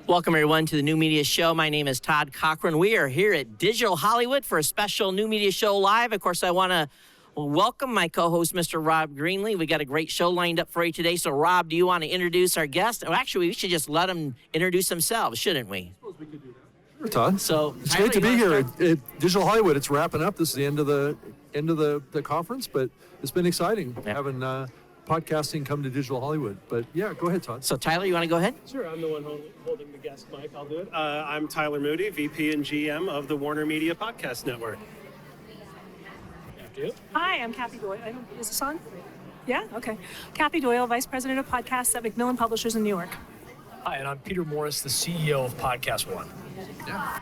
Welcome, everyone, to the New Media Show. My name is Todd Cochrane. We are here at Digital Hollywood for a special New Media Show Live. Of course, I want to welcome my co-host, Mr. Rob Greenlee. We got a great show lined up for you today. So, Rob, do you want to introduce our guest? Well, actually, we should just let them introduce themselves, shouldn't we? I suppose we could do that. Sure, Todd. So, it's great to be here at Digital Hollywood. It's wrapping up. This is the end of the conference, but it's been exciting having podcasting come to Digital Hollywood. But yeah, go ahead, Todd. So, Tyler, you want to go ahead? Sure, I'm the one holding the guest mic. I'll do it. I'm Tyler Moody, VP and GM of the WarnerMedia Podcast Network. Hi, I'm Kathy Doyle. Is this on? Yeah? Okay. Kathy Doyle, Vice President of Podcasts at Macmillan Publishers in New York. Hi, and I'm Peter Morris, the CEO of PodcastOne. Yeah.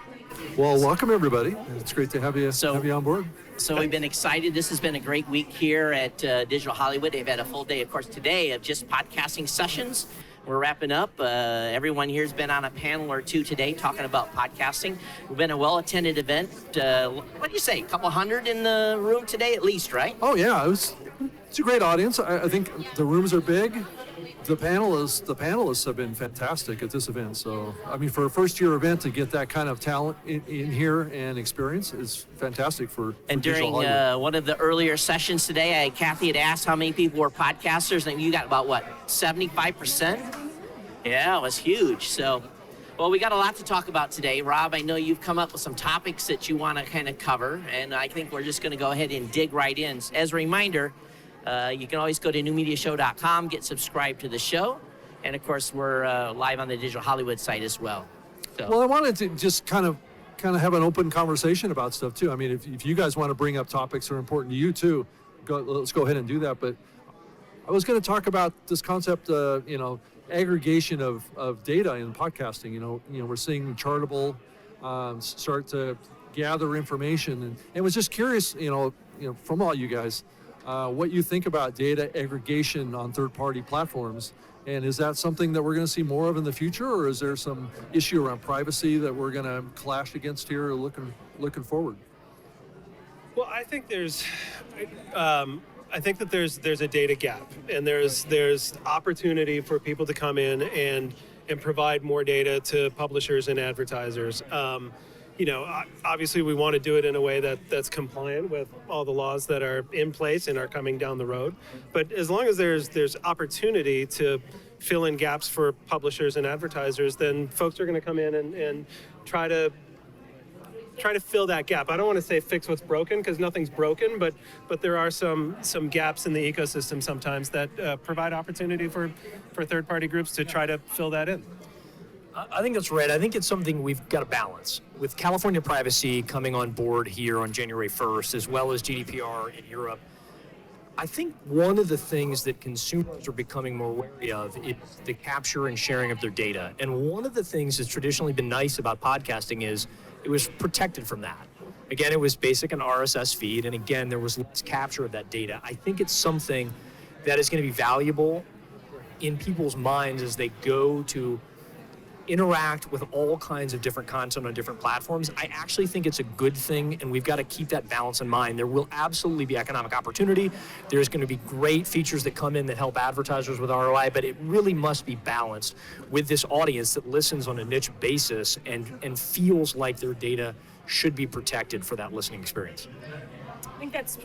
Well, welcome, everybody. It's great to have you on board. So we've been excited. This has been a great week here at Digital Hollywood. They've had a full day, of course, today of just podcasting sessions. We're wrapping up. Everyone here has been on a panel or two today talking about podcasting. We've been a well-attended event. What do you say, a couple hundred in the room today at least, right? Oh, yeah. It's a great audience. I think the rooms are big. The panelists have been fantastic at this event. So, I mean, for a first-year event to get that kind of talent in here and experience is fantastic for And during one of the earlier sessions today, Kathy had asked how many people were podcasters, and you got about, 75%? Yeah, it was huge. So, well, we got a lot to talk about today. Rob, I know you've come up with some topics that you want to kind of cover, and I think we're just going to go ahead and dig right in. As a reminder, you can always go to newmediashow.com, get subscribed to the show, and of course we're live on the Digital Hollywood site as well. So. Well, I wanted to just kind of have an open conversation about stuff too. I mean, if you guys want to bring up topics that are important to you too, let's go ahead and do that. But I was going to talk about this concept, aggregation of data in podcasting. We're seeing Chartable start to gather information, and was just curious, from all you guys. What you think about data aggregation on third-party platforms, and is that something that we're going to see more of in the future, or is there some issue around privacy that we're going to clash against here looking forward? Well, I think there's a data gap, and there's opportunity for people to come in and provide more data to publishers and advertisers. Obviously we want to do it in a way that's compliant with all the laws that are in place and are coming down the road. But as long as there's opportunity to fill in gaps for publishers and advertisers, then folks are going to come in and try to fill that gap. I don't want to say fix what's broken, because nothing's broken, but there are some gaps in the ecosystem sometimes that provide opportunity for third-party groups to try to fill that in. I think that's right. I think it's something we've got to balance. With California privacy coming on board here on January 1st, as well as GDPR in Europe, I think one of the things that consumers are becoming more wary of is the capture and sharing of their data. And one of the things that's traditionally been nice about podcasting is it was protected from that. Again, it was basic an RSS feed, and again, there was less capture of that data. I think it's something that is going to be valuable in people's minds as they go to interact with all kinds of different content on different platforms. I actually think it's a good thing, and we've got to keep that balance in mind. There will absolutely be economic opportunity. There's going to be great features that come in that help advertisers with ROI, but it really must be balanced with this audience that listens on a niche basis and feels like their data should be protected for that listening experience. I think that's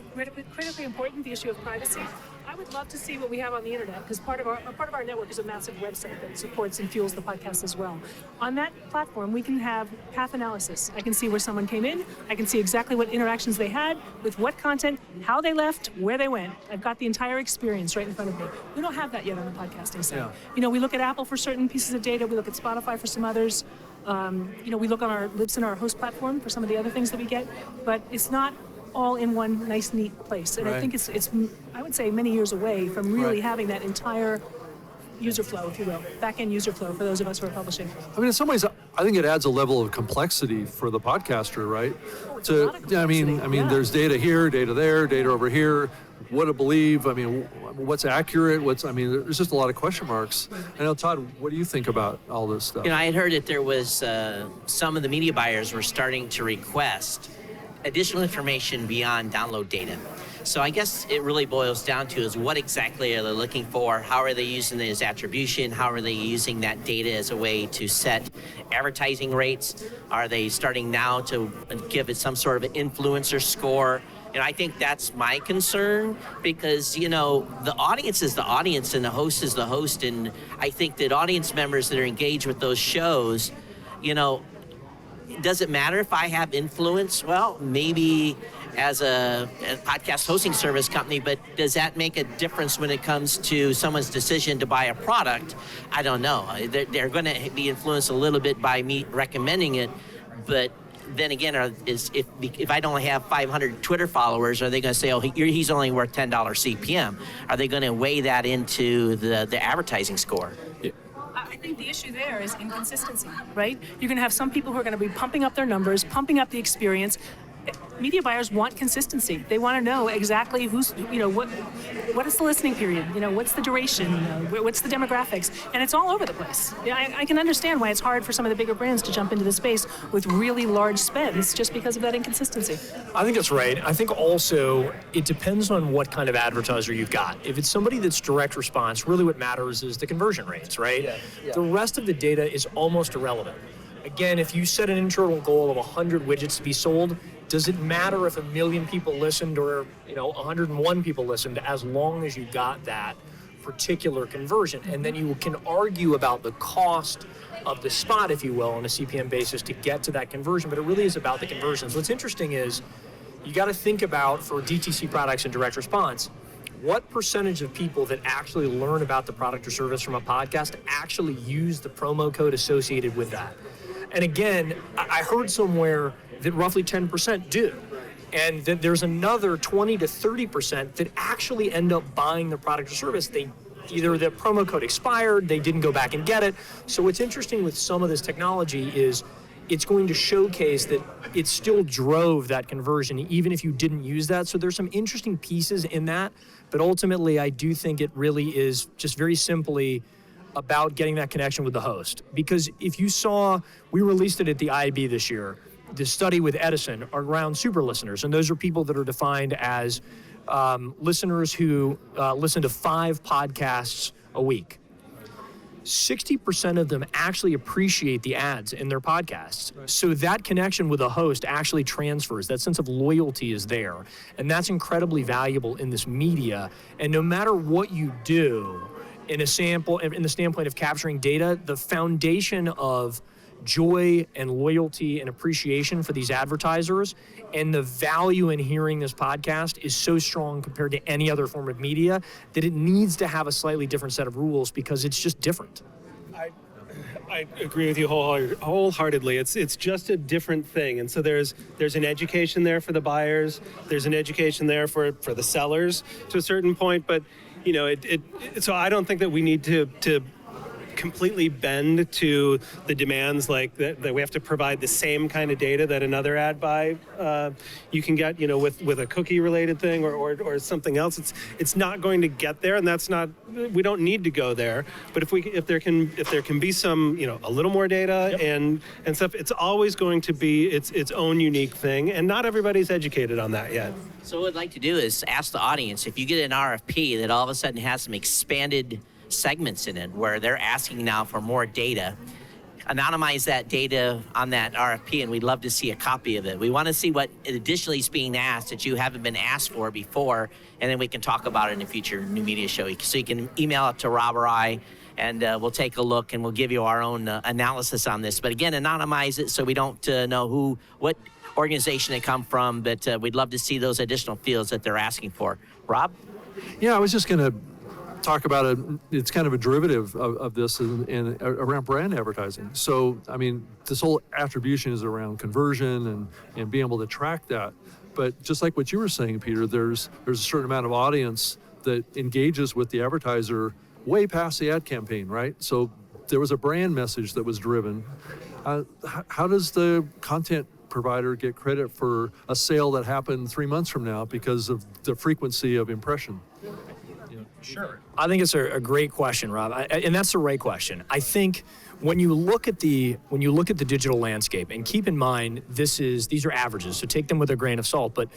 critically important, the issue of privacy. I would love to see what we have on the internet, because part of our network is a massive website that supports and fuels the podcast as well. On that platform, we can have path analysis. I can see where someone came in. I can see exactly what interactions they had, with what content, how they left, where they went. I've got the entire experience right in front of me. We don't have that yet on the podcasting side. Yeah. We look at Apple for certain pieces of data. We look at Spotify for some others. We look on our Libsyn, our host platform, for some of the other things that we get. But it's not all in one nice, neat place. And right. I think it's, I would say, many years away from really having that entire user flow, if you will, back-end user flow for those of us who are publishing. I mean, in some ways, I think it adds a level of complexity for the podcaster, right? There's data here, data there, data over here. What to believe? I mean, what's accurate? There's just a lot of question marks. I know, Todd, what do you think about all this stuff? I had heard that there was some of the media buyers were starting to request additional information beyond download data. So I guess it really boils down to is what exactly are they looking for? How are they using it as attribution? How are they using that data as a way to set advertising rates? Are they starting now to give it some sort of an influencer score? And I think that's my concern because, the audience is the audience and the host is the host. And I think that audience members that are engaged with those shows, does it matter if I have influence? Well, maybe as a podcast hosting service company, but does that make a difference when it comes to someone's decision to buy a product? I don't know. They're going to be influenced a little bit by me recommending it, but then again, if I don't have 500 Twitter followers, are they going to say, oh, he's only worth $10 CPM? Are they going to weigh that into the advertising score? I think the issue there is inconsistency, right? You're going to have some people who are going to be pumping up their numbers, pumping up the experience. Media buyers want consistency. They want to know exactly who's, what is the listening period? What's the duration? What's the demographics? And it's all over the place. I can understand why it's hard for some of the bigger brands to jump into the space with really large spends just because of that inconsistency. I think that's right. I think also it depends on what kind of advertiser you've got. If it's somebody that's direct response, really what matters is the conversion rates, right? Yeah. The rest of the data is almost irrelevant. Again, if you set an internal goal of 100 widgets to be sold, does it matter if 1 million people listened or 101 people listened, as long as you got that particular conversion? And then you can argue about the cost of the spot, if you will, on a CPM basis to get to that conversion, but it really is about the conversions. What's interesting is you got to think about, for DTC products and direct response, what percentage of people that actually learn about the product or service from a podcast actually use the promo code associated with that? And again, I heard somewhere that roughly 10% do. And that there's another 20 to 30% that actually end up buying the product or service. Either the promo code expired, they didn't go back and get it. So what's interesting with some of this technology is it's going to showcase that it still drove that conversion, even if you didn't use that. So there's some interesting pieces in that. But ultimately, I do think it really is just very simply about getting that connection with the host. Because if you saw, we released it at the IAB this year, the study with Edison around super listeners, and those are people that are defined as listeners who listen to 5 podcasts a week. 60% of them actually appreciate the ads in their podcasts. Right. So that connection with the host actually transfers. That sense of loyalty is there. And that's incredibly valuable in this media. And no matter what you do in the standpoint of capturing data, the foundation of joy and loyalty and appreciation for these advertisers and the value in hearing this podcast is so strong compared to any other form of media that it needs to have a slightly different set of rules because it's just different. I agree with you wholeheartedly. It's just a different thing. And so there's an education there for the buyers. There's an education there for the sellers to a certain point. But, so I don't think that we need to completely bend to the demands like that we have to provide the same kind of data that another ad buy you can get with a cookie related thing or something else. It's not going to get there, and that's not, we don't need to go there. But if there can be some a little more data and stuff, it's always going to be its own unique thing, and not everybody's educated on that yet. So what I'd like to do is ask the audience, if you get an RFP that all of a sudden has some expanded segments in it where they're asking now for more data, anonymize that data on that RFP, and we'd love to see a copy of it. We want to see what additionally is being asked that you haven't been asked for before, and then we can talk about it in a future new media show. So you can email it to Rob or I, and we'll take a look and we'll give you our own analysis on this. But again, anonymize it so we don't know what organization they come from, but we'd love to see those additional fields that they're asking for. Rob? Yeah, I was just going to talk about it. It's kind of a derivative of this and around brand advertising. So, I mean, this whole attribution is around conversion and being able to track that. But just like what you were saying, Peter, there's a certain amount of audience that engages with the advertiser way past the ad campaign, right? So there was a brand message that was driven. How does the content provider get credit for a sale that happened 3 months from now because of the frequency of impression? Sure. I think it's a great question, Rob, and that's the right question. I think when you look at the digital landscape, and keep in mind these are averages, so take them with a grain of salt, but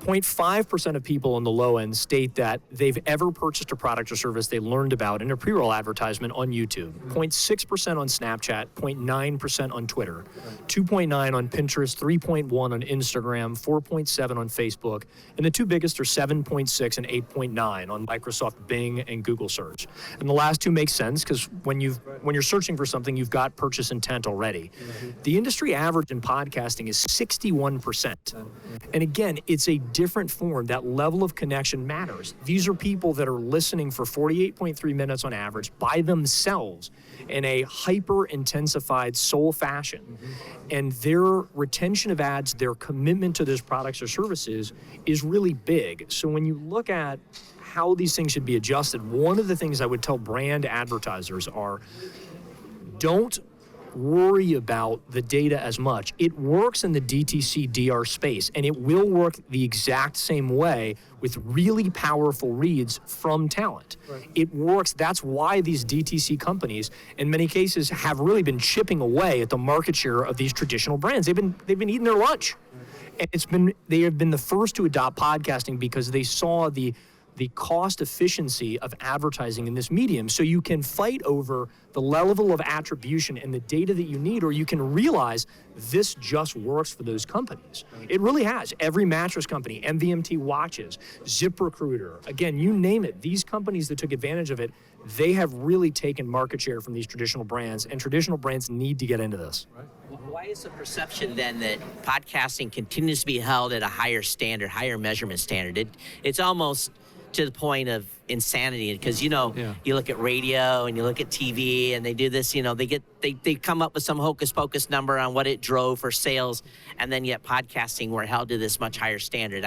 0.5% of people on the low end state that they've ever purchased a product or service they learned about in a pre-roll advertisement on YouTube. 0.6% on Snapchat, 0.9% on Twitter, 2.9% on Pinterest, 3.1% on Instagram, 4.7% on Facebook, and the two biggest are 7.6% and 8.9% on Microsoft Bing and Google Search. And the last two make sense because when you're searching for something, you've got purchase intent already. The industry average in podcasting is 61%. And again, it's a different form. That level of connection matters. These are people that are listening for 48.3 minutes on average by themselves in a hyper-intensified soul fashion. And their retention of ads, their commitment to those products or services is really big. So when you look at how these things should be adjusted, one of the things I would tell brand advertisers are, don't worry about the data as much. It works in the DTC DR space, and it will work the exact same way with really powerful reads from talent. Right. It works. That's why these DTC companies, in many cases, have really been chipping away at the market share of these traditional brands. They've been eating their lunch, and they have been the first to adopt podcasting because they saw the cost efficiency of advertising in this medium. So you can fight over the level of attribution and the data that you need, or you can realize this just works for those companies. It really has. Every mattress company, MVMT watches, ZipRecruiter, again, you name it. These companies that took advantage of it, they have really taken market share from these traditional brands, and traditional brands need to get into this. Right. Why is the perception then that podcasting continues to be held at a higher standard, higher measurement standard? It's almost to the point of insanity, because you look at radio and you look at TV and they do this, they come up with some hocus pocus number on what it drove for sales, and then yet podcasting we're held to this much higher standard.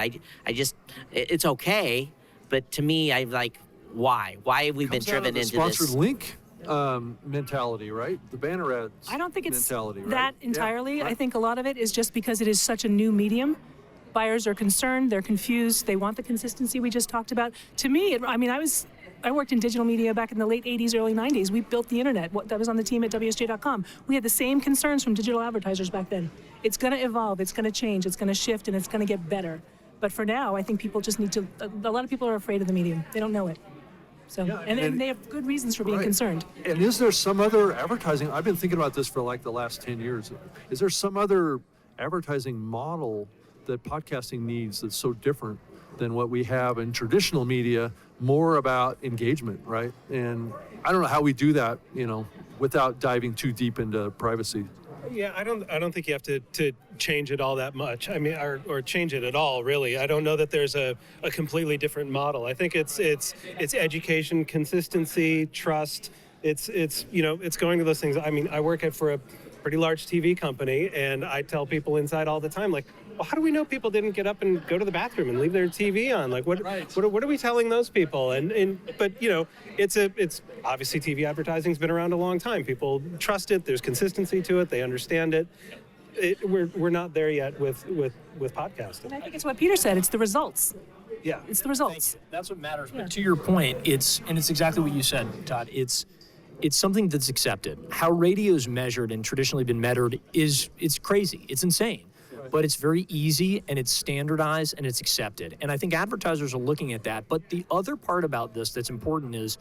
It's okay, but to me, I'm like, why have we been driven into this sponsored link mentality, right? The banner ads. I don't think it's mentality, right? that entirely. Yeah, right. I think a lot of it is just because it is such a new medium. Buyers are concerned, they're confused, they want the consistency we just talked about. To me, I worked in digital media back in the late 80s, early 90s. We built the internet. I was on the team at WSJ.com. We had the same concerns from digital advertisers back then. It's going to evolve, it's going to change, it's going to shift, and it's going to get better. But for now, I think people just need to, a lot of people are afraid of the medium. They don't know it. So, and they have good reasons for being concerned. And is there some other advertising, I've been thinking about this for like the last 10 years. Is there some other advertising model that podcasting needs that's so different than what we have in traditional media, more about engagement, right? And I don't know how we do that, without diving too deep into privacy. Yeah, I don't think you have to change it all that much. I mean, or change it at all, really. I don't know that there's a completely different model. I think it's education, consistency, trust. It's going to those things. I mean, I work for a pretty large TV company, and I tell people inside all the time, like, well, how do we know people didn't get up and go to the bathroom and leave their TV on? Like, what are we telling those people? But it's obviously TV advertising's been around a long time. People trust it. There's consistency to it. They understand it. We're not there yet with podcasting. And I think it's what Peter said. It's the results. Yeah, it's the results. That's what matters. Yeah. But to your point, it's exactly what you said, Todd. It's something that's accepted. How radio's measured and traditionally been measured it's crazy. It's insane. But it's very easy, and it's standardized, and it's accepted. And I think advertisers are looking at that. But the other part about this that's important is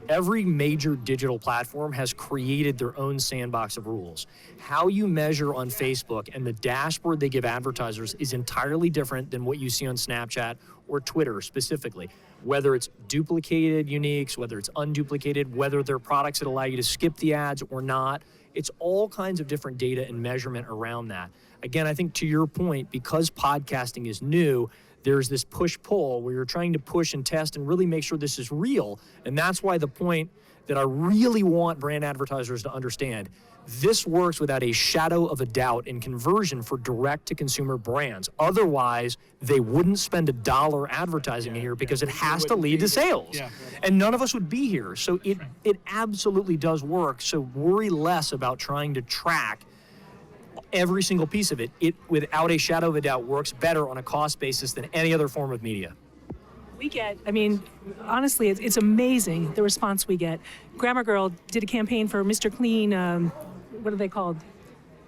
every major digital platform has created their own sandbox of rules. How you measure on Facebook and the dashboard they give advertisers is entirely different than what you see on Snapchat or Twitter specifically. Whether it's duplicated uniques, whether it's unduplicated, whether they're products that allow you to skip the ads or not. It's all kinds of different data and measurement around that. Again, I think to your point, because podcasting is new, there's this push-pull where you're trying to push and test and really make sure this is real. And that's why the point that I really want brand advertisers to understand, this works without a shadow of a doubt in conversion for direct-to-consumer brands. Otherwise, they wouldn't spend $1 advertising here because it has to lead to sales. Yeah. And none of us would be here. So it absolutely does work. So worry less about trying to track every single piece of it. It, without a shadow of a doubt, works better on a cost basis than any other form of media. We get, I mean, honestly, it's amazing the response we get. Grammar Girl did a campaign for Mr. Clean, what are they called?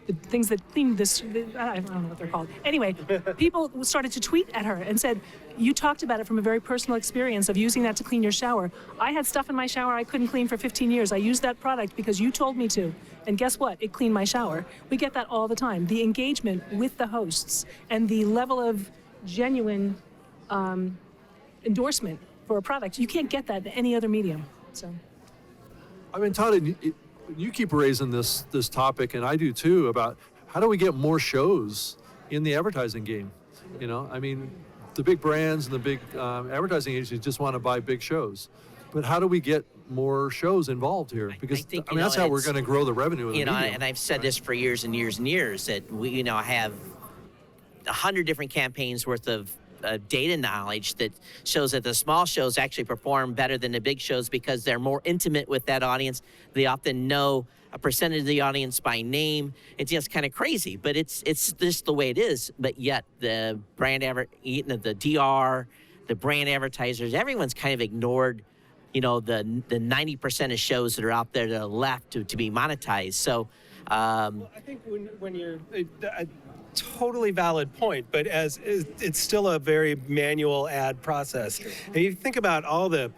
The things that clean this, I don't know what they're called. Anyway, people started to tweet at her and said, you talked about it from a very personal experience of using that to clean your shower. I had stuff in my shower I couldn't clean for 15 years. I used that product because you told me to. And guess what? It cleaned my shower. We get that all the time. The engagement with the hosts and the level of genuine endorsement for a product, you can't get that in any other medium. So, I mean, Todd, you keep raising this topic, and I do too, about how do we get more shows in the advertising game? You know, I mean, the big brands and the big advertising agencies just want to buy big shows, but how do we get more shows involved here? Because I think, that's how we're going to grow the revenue of the medium. And I've said this for years and years and years, that we, have 100 different campaigns worth of data knowledge that shows that the small shows actually perform better than the big shows because they're more intimate with that audience. They often know a percentage of the audience by name. It's just kind of crazy, but it's just the way it is. But yet the the DR, the brand advertisers, everyone's kind of ignored, the 90% of shows that are out there that are left to be monetized. So I think when you're a totally valid point, but it's still a very manual ad process. And you think about all the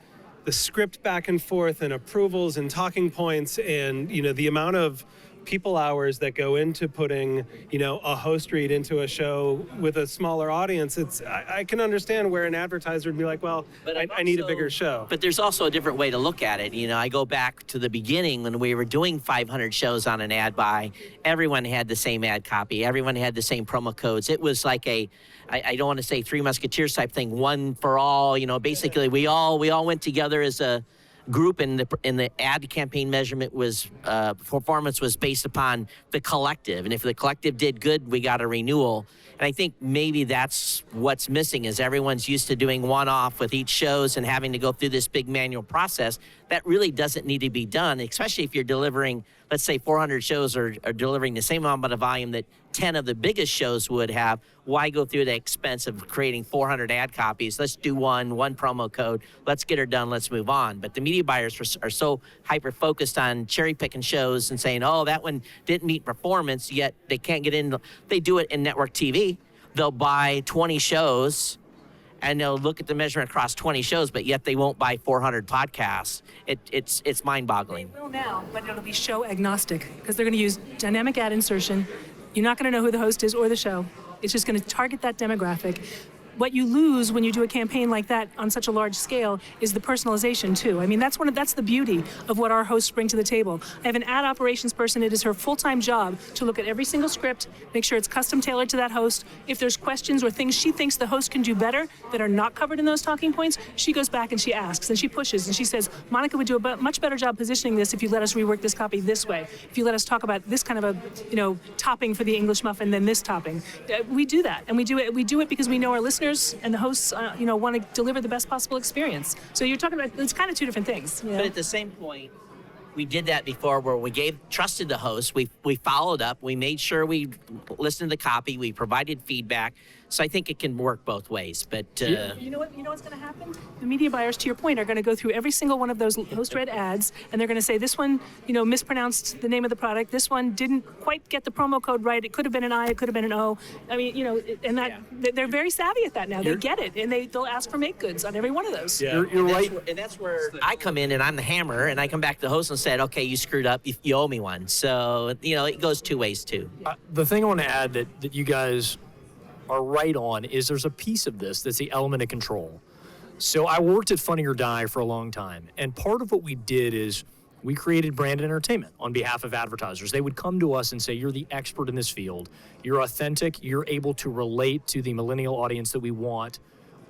script back and forth and approvals and talking points and the amount of people hours that go into putting a host read into a show with a smaller audience. I can understand where an advertiser would be like, well, I need a bigger show. But there's also a different way to look at it. I go back to the beginning when we were doing 500 shows on an ad buy. Everyone had the same ad copy. Everyone had the same promo codes. It was like I don't want to say Three Musketeers type thing, one for all. Basically we all went together as a group, and the ad campaign measurement was performance was based upon the collective, and if the collective did good, we got a renewal. And I think maybe that's what's missing, is everyone's used to doing one-off with each shows and having to go through this big manual process that really doesn't need to be done, especially if you're delivering, let's say 400 shows are delivering the same amount of volume that 10 of the biggest shows would have. Why go through the expense of creating 400 ad copies? Let's do one promo code. Let's get her done. Let's move on. But the media buyers are so hyper-focused on cherry-picking shows and saying, oh, that one didn't meet performance, yet they can't get in. They do it in network TV. They'll buy 20 shows, and they'll look at the measurement across 20 shows, but yet they won't buy 400 podcasts. It's mind-boggling. They will now, but it'll be show agnostic, because they're going to use dynamic ad insertion. You're not going to know who the host is or the show. It's just going to target that demographic. What you lose when you do a campaign like that on such a large scale is the personalization too. I mean, that's the beauty of what our hosts bring to the table. I have an ad operations person. It is her full-time job to look at every single script, make sure it's custom tailored to that host. If there's questions or things she thinks the host can do better that are not covered in those talking points, she goes back and she asks and she pushes and she says, Monica would do a much better job positioning this if you let us rework this copy this way. If you let us talk about this kind of a topping for the English muffin than this topping. We do that, and we do it because we know our listeners and the hosts, want to deliver the best possible experience. So you're talking about, it's kind of two different things. But at the same point, we did that before, where we trusted the host. We followed up. We made sure we listened to the copy. We provided feedback. So I think it can work both ways. But you know what's going to happen? The media buyers, to your point, are going to go through every single one of those host-read ads, and they're going to say, this one, mispronounced the name of the product. This one didn't quite get the promo code right. It could have been an I. It could have been an O. I mean, they're very savvy at that now. They get it, and they'll ask for make goods on every one of those. Yeah. You're right. And that's where I come in, and I'm the hammer, and I come back to the host and said, okay, you screwed up. You owe me one. So, it goes two ways too. The thing I want to add that you guys are right on is there's a piece of this that's the element of control. So I worked at Funny or Die for a long time, and part of what we did is we created brand entertainment on behalf of advertisers. They would come to us and say, you're the expert in this field. You're authentic. You're able to relate to the millennial audience that we want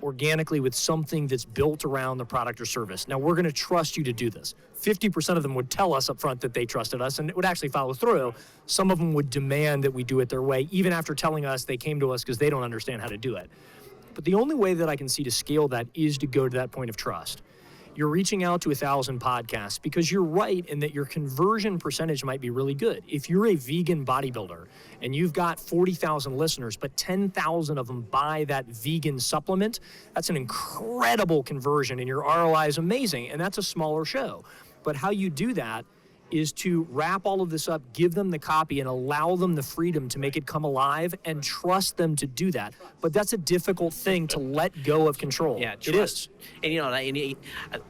organically with something that's built around the product or service. Now, we're going to trust you to do this. 50% of them would tell us up front that they trusted us, and it would actually follow through. Some of them would demand that we do it their way, even after telling us they came to us because they don't understand how to do it. But the only way that I can see to scale that is to go to that point of trust. you're reaching out to 1,000 podcasts because you're right in that your conversion percentage might be really good. If you're a vegan bodybuilder and you've got 40,000 listeners, but 10,000 of them buy that vegan supplement, that's an incredible conversion and your ROI is amazing, and that's a smaller show. But how you do that is to wrap all of this up, give them the copy, and allow them the freedom to make it come alive and trust them to do that. But that's a difficult thing to let go of control. Yeah, it is. And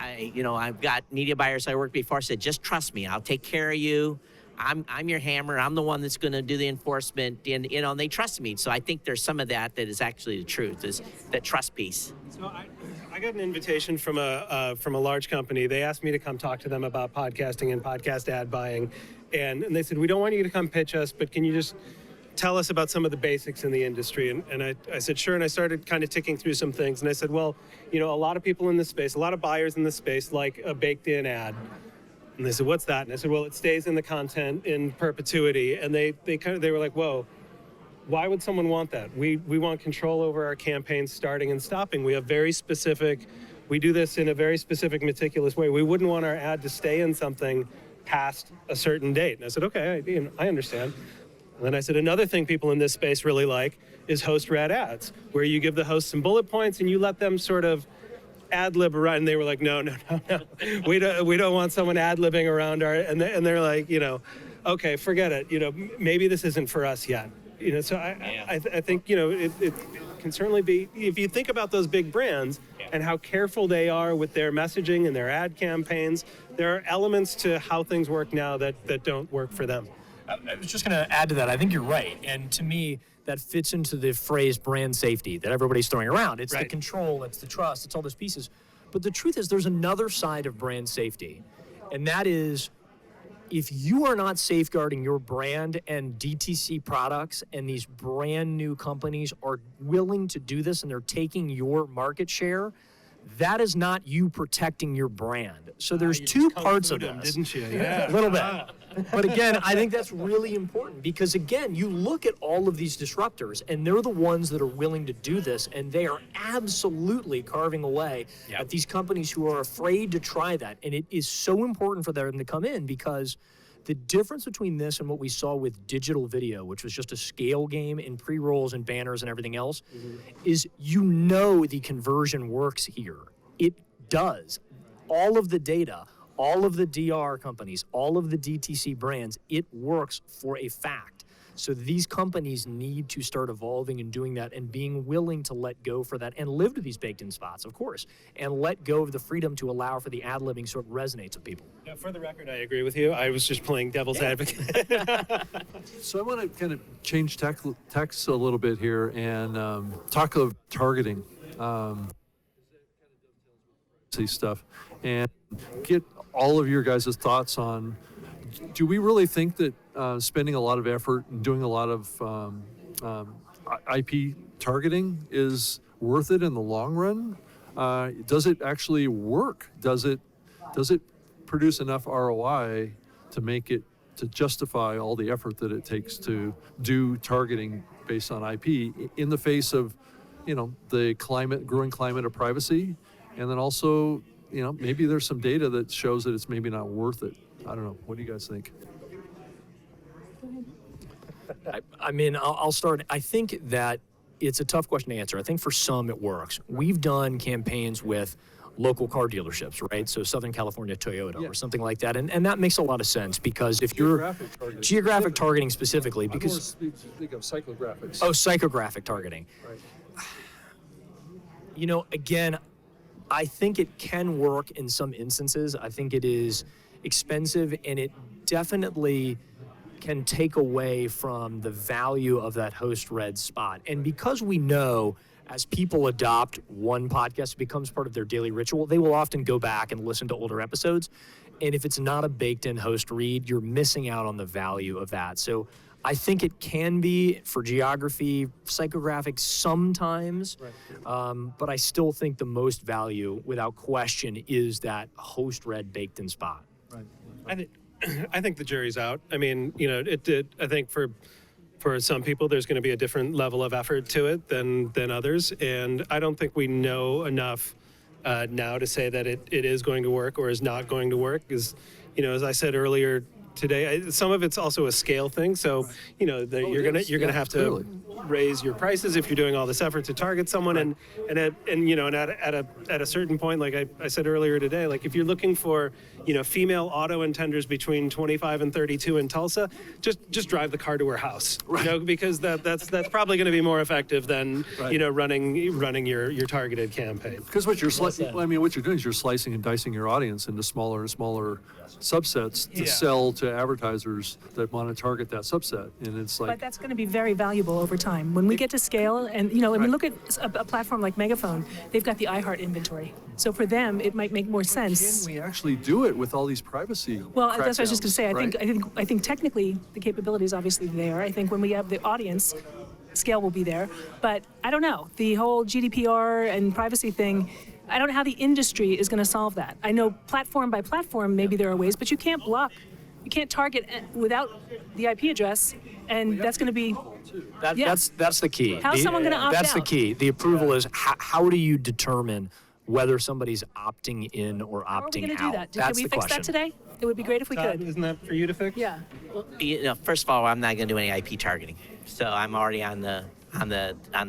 I've got media buyers I worked before said, just trust me, I'll take care of you. I'm your hammer. I'm the one that's going to do the enforcement, and they trust me. So I think there's some of that is actually the truth, is that trust piece. So I got an invitation from a large company. They asked me to come talk to them about podcasting and podcast ad buying, and they said, we don't want you to come pitch us, but can you just tell us about some of the basics in the industry? And I said, sure, and I started kind of ticking through some things, and I said, well, a lot of people in this space, a lot of buyers in this space like a baked-in ad. And they said, what's that? And I said, well, it stays in the content in perpetuity. And they were like, whoa, why would someone want that? We want control over our campaigns starting and stopping. We have we do this in a very specific, meticulous way. We wouldn't want our ad to stay in something past a certain date. And I said, okay, I understand. And then I said, another thing people in this space really like is host-read ads, where you give the host some bullet points and you let them sort of ad-lib around, and they were like, no, we don't want someone ad-libbing around our, and they're like, okay, forget it, maybe this isn't for us yet, so I think, it can certainly be, if you think about those big brands and how careful they are with their messaging and their ad campaigns, there are elements to how things work now that don't work for them. I was just going to add to that. I think you're right. And to me, that fits into the phrase brand safety that everybody's throwing around. It's right. The control, it's the trust, it's all those pieces. But the truth is there's another side of brand safety. And that is, if you are not safeguarding your brand and DTC products, and these brand new companies are willing to do this and they're taking your market share, that is not you protecting your brand. So there's two parts of this. Didn't you? Yeah. A little bit. But again, I think that's really important because, again, you look at all of these disruptors, and they're the ones that are willing to do this, and they are absolutely carving away at these companies who are afraid to try that. And it is so important for them to come in because the difference between this and what we saw with digital video, which was just a scale game in pre-rolls and banners and everything else, is the conversion works here. It does. All of the data, all of the DR companies, all of the DTC brands, it works for a fact. So these companies need to start evolving and doing that and being willing to let go for that and live to these baked-in spots, of course, and let go of the freedom to allow for the ad-libbing so it resonates with people. Yeah, for the record, I agree with you. I was just playing devil's advocate. So I want to kind of change text a little bit here and talk of targeting. Stuff and get all of your guys' thoughts on, do we really think that spending a lot of effort and doing a lot of IP targeting is worth it in the long run? Does it actually work? Does it produce enough ROI to make it, to justify all the effort that it takes to do targeting based on IP in the face of, the growing climate of privacy? And then also, maybe there's some data that shows that it's maybe not worth it. I don't know. What do you guys think? I'll start. I think that it's a tough question to answer. I think for some it works. We've done campaigns with local car dealerships, right? So Southern California Toyota or something like that. And that makes a lot of sense because if you're geographic targeting specifically, because think of psychographics. Oh, psychographic targeting. Right. Again, I think it can work in some instances. I think it is expensive and it definitely can take away from the value of that host-read spot. And because we know as people adopt one podcast, it becomes part of their daily ritual, they will often go back and listen to older episodes. And if it's not a baked-in host read, you're missing out on the value of that. So I think it can be for geography, psychographic sometimes, but I still think the most value, without question, is that host-read baked-in spot. Right. I think the jury's out. I mean, I think for some people, there's going to be a different level of effort to it than others, and I don't think we know enough now to say that it is going to work or is not going to work is, as I said earlier today, some of it's also a scale thing. So, you're gonna have to clearly raise your prices if you're doing all this effort to target someone, and at a certain point, like I said earlier today, like if you're looking for female auto intenders between 25 and 32 in Tulsa, just drive the car to her house, because that's probably going to be more effective than running your targeted campaign. Because what you're doing is you're slicing and dicing your audience into smaller and smaller subsets to sell to advertisers that want to target that subset, and it's like. But that's going to be very valuable over time when we get to scale. And and we look at a platform like Megaphone, they've got the iHeart inventory. So for them, it might make more sense. Can we actually do it with all these privacy? Well, that's what I was just going to say. crackdowns, I think technically the capability is obviously there. I think when we have the audience, scale will be there. But I don't know. The whole GDPR and privacy thing, I don't know how the industry is going to solve that. I know platform by platform, maybe there are ways, but you can't target without the IP address, and that's going to be. That's the key. How's someone going to opt out? That's the key. The approval is how do you determine whether somebody's opting in or opting How are we going to out? do that? That's Can we the fix question. that today? It would be great if we Todd, could. isn't that for you to fix? Yeah. First of all, I'm not going to do any IP targeting, so I'm already on the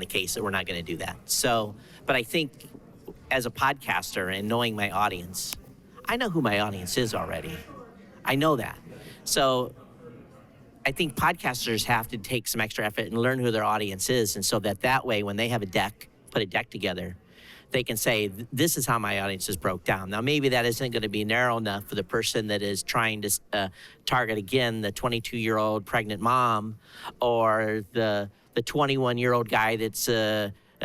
case that we're not going to do that. So, but I think as a podcaster and knowing my audience, I know who my audience is already. I know that. So I think podcasters have to take some extra effort and learn who their audience is, and so that way when they have put a deck together, they can say, this is how my audience is broke down. Now, maybe that isn't going to be narrow enough for the person that is trying to target, again, the 22-year-old pregnant mom or the 21-year-old guy that's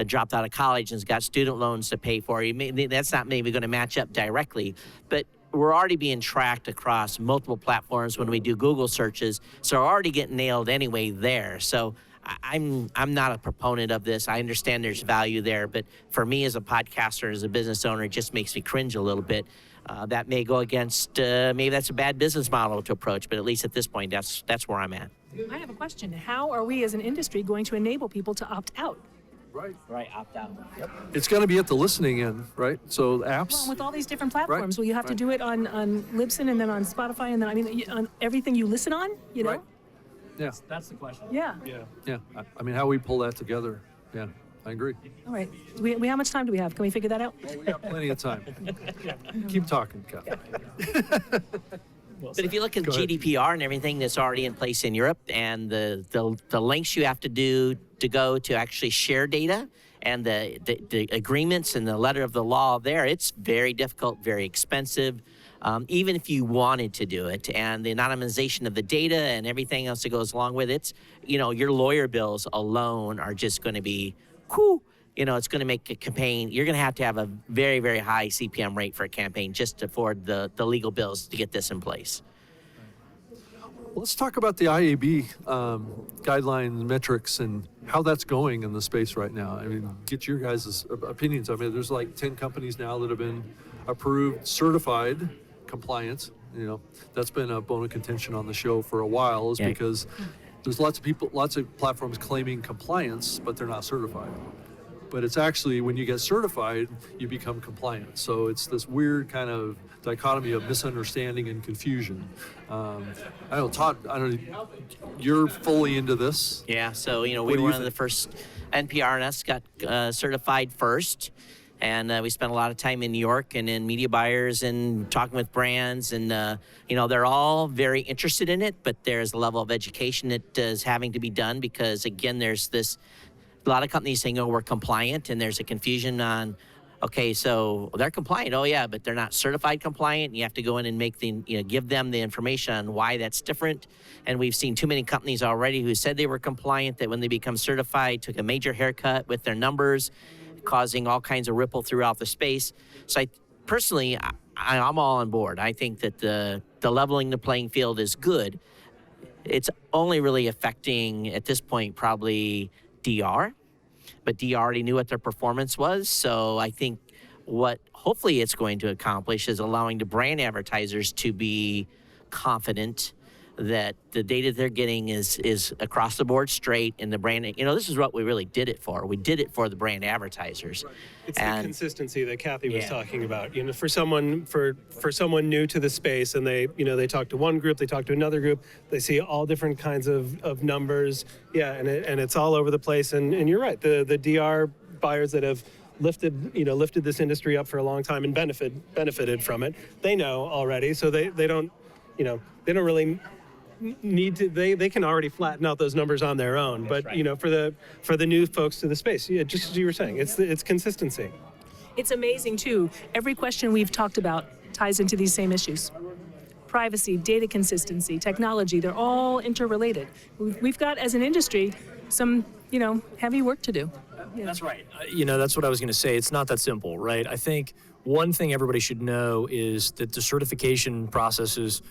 dropped out of college and's got student loans to pay for. That's not maybe going to match up directly, but we're already being tracked across multiple platforms when we do Google searches, so we're already getting nailed anyway there. So I'm not a proponent of this. I understand there's value there, but for me as a podcaster, as a business owner, it just makes me cringe a little bit. That may go against, maybe that's a bad business model to approach, but at least at this point, that's where I'm at. I have a question. How are we as an industry going to enable people to opt out? Right, opt out. Yep. It's going to be at the listening end, right? So apps. Well, with all these different platforms, will you have to do it on Libsyn and then on Spotify and then on everything you listen on? Right. Yeah. That's the question. Yeah. Yeah. I mean, how we pull that together. Yeah, I agree. All right. How much time do we have? Can we figure that out? We got plenty of time. Keep talking, Kathy. But if you look at Go ahead. GDPR and everything that's already in place in Europe, and the lengths you have to do to go to actually share data, and the agreements and the letter of the law there, it's very difficult, very expensive. Even if you wanted to do it, and the anonymization of the data and everything else that goes along with it, your lawyer bills alone are just going to be, it's going to make a campaign. You're going to have a very, very high CPM rate for a campaign just to afford the legal bills to get this in place. Let's talk about the IAB guidelines, metrics, and how that's going in the space right now. I mean, get your guys' opinions. I mean, there's like 10 companies now that have been approved, certified, compliant. That's been a bone of contention on the show for a while, is because there's lots of platforms claiming compliance, but they're not certified. But it's actually, when you get certified, you become compliant. So it's this weird kind of dichotomy of misunderstanding and confusion. I know, Todd, you're fully into this. Yeah, so, we do were you one of think? the first, NPR&S got certified first. And we spent a lot of time in New York and in media buyers and talking with brands. And, they're all very interested in it, but there's a level of education that is having to be done because, again, there's a lot of companies saying, we're compliant, and there's a confusion on, okay, so they're compliant. Oh, yeah, but they're not certified compliant. You have to go in and give them the information on why that's different. And we've seen too many companies already who said they were compliant that when they become certified, took a major haircut with their numbers, causing all kinds of ripple throughout the space. So personally, I'm all on board. I think that the leveling the playing field is good. It's only really affecting, at this point, probably DR, but DR already knew what their performance was. So I think what hopefully it's going to accomplish is allowing the brand advertisers to be confident that the data they're getting is across the board straight, and the brand, this is what we really did it for. We did it for the brand advertisers. It's the consistency that Kathy was Yeah. talking about. For someone new to the space, and they talk to one group, they talk to another group, they see all different kinds of numbers. Yeah, and it's all over the place. And you're right. The DR buyers that have lifted this industry up for a long time and benefited from it, they know already. So they don't really need to, they can already flatten out those numbers on their own. But for the new folks to the space, just as you were saying, it's consistency. It's amazing too. Every question we've talked about ties into these same issues. Privacy, data consistency, technology, they're all interrelated. We've got, as an industry, some, heavy work to do. That's right. That's what I was going to say. It's not that simple, right? I think one thing everybody should know is that the certification processes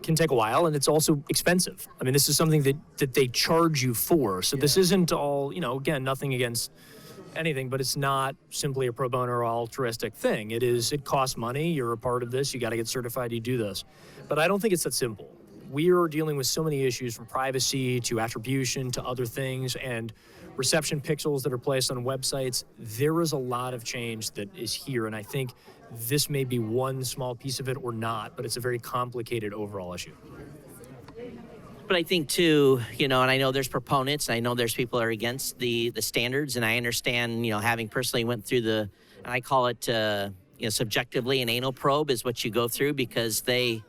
can take a while, and it's also expensive. I mean, this is something that they charge you for. So this isn't all, again, nothing against anything, but it's not simply a pro bono or altruistic thing. It costs money. You're a part of this. You got to get certified. You do this. But I don't think it's that simple. We are dealing with so many issues, from privacy to attribution to other things, and reception pixels that are placed on websites. There is a lot of change that is here, and I think this may be one small piece of it or not, but it's a very complicated overall issue. But I think too, and I know there's proponents, and I know there's people that are against the standards, and I understand, having personally went through and I call it, subjectively an anal probe is what you go through, because they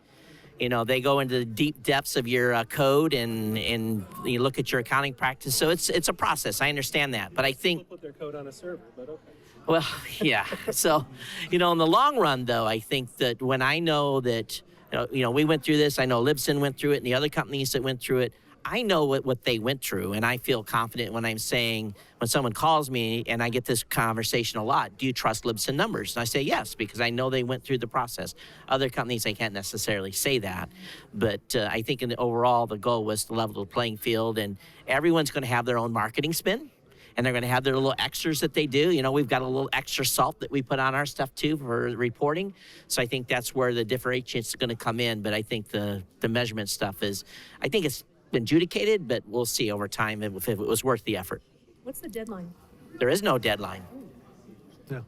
go into the deep depths of your code and you look at your accounting practice. So it's a process. I understand that, but I think Put their code on a server, but okay. Well, yeah. So, in the long run, though, I think that when I know that, we went through this, I know Libsyn went through it, and the other companies that went through it, I know what they went through, and I feel confident when I'm saying, when someone calls me, and I get this conversation a lot, do you trust Libsyn numbers? And I say yes, because I know they went through the process. Other companies, I can't necessarily say that, but I think overall, the goal was to level the playing field, and everyone's going to have their own marketing spin. And they're going to have their little extras that they do. We've got a little extra salt that we put on our stuff, too, for reporting. So I think that's where the differentiation's going to come in. But I think the measurement stuff I think it's been adjudicated, but we'll see over time if it was worth the effort. What's the deadline? There is no deadline. Yeah.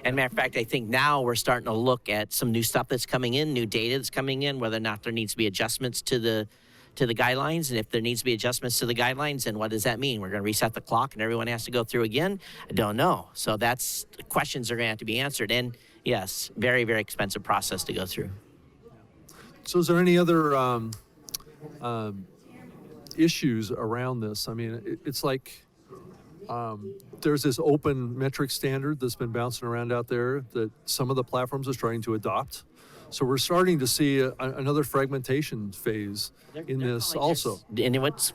And matter of fact, I think now we're starting to look at some new stuff that's coming in, new data that's coming in, whether or not there needs to be adjustments to the guidelines, and if there needs to be adjustments to the guidelines, then what does that mean? We're going to reset the clock and everyone has to go through again? I don't know. So that's the questions are going to have to be answered. And yes, very, very expensive process to go through. So is there any other issues around this? I mean, it's like there's this open metric standard that's been bouncing around out there that some of the platforms are starting to adopt. So we're starting to see another fragmentation phase in this also. And where's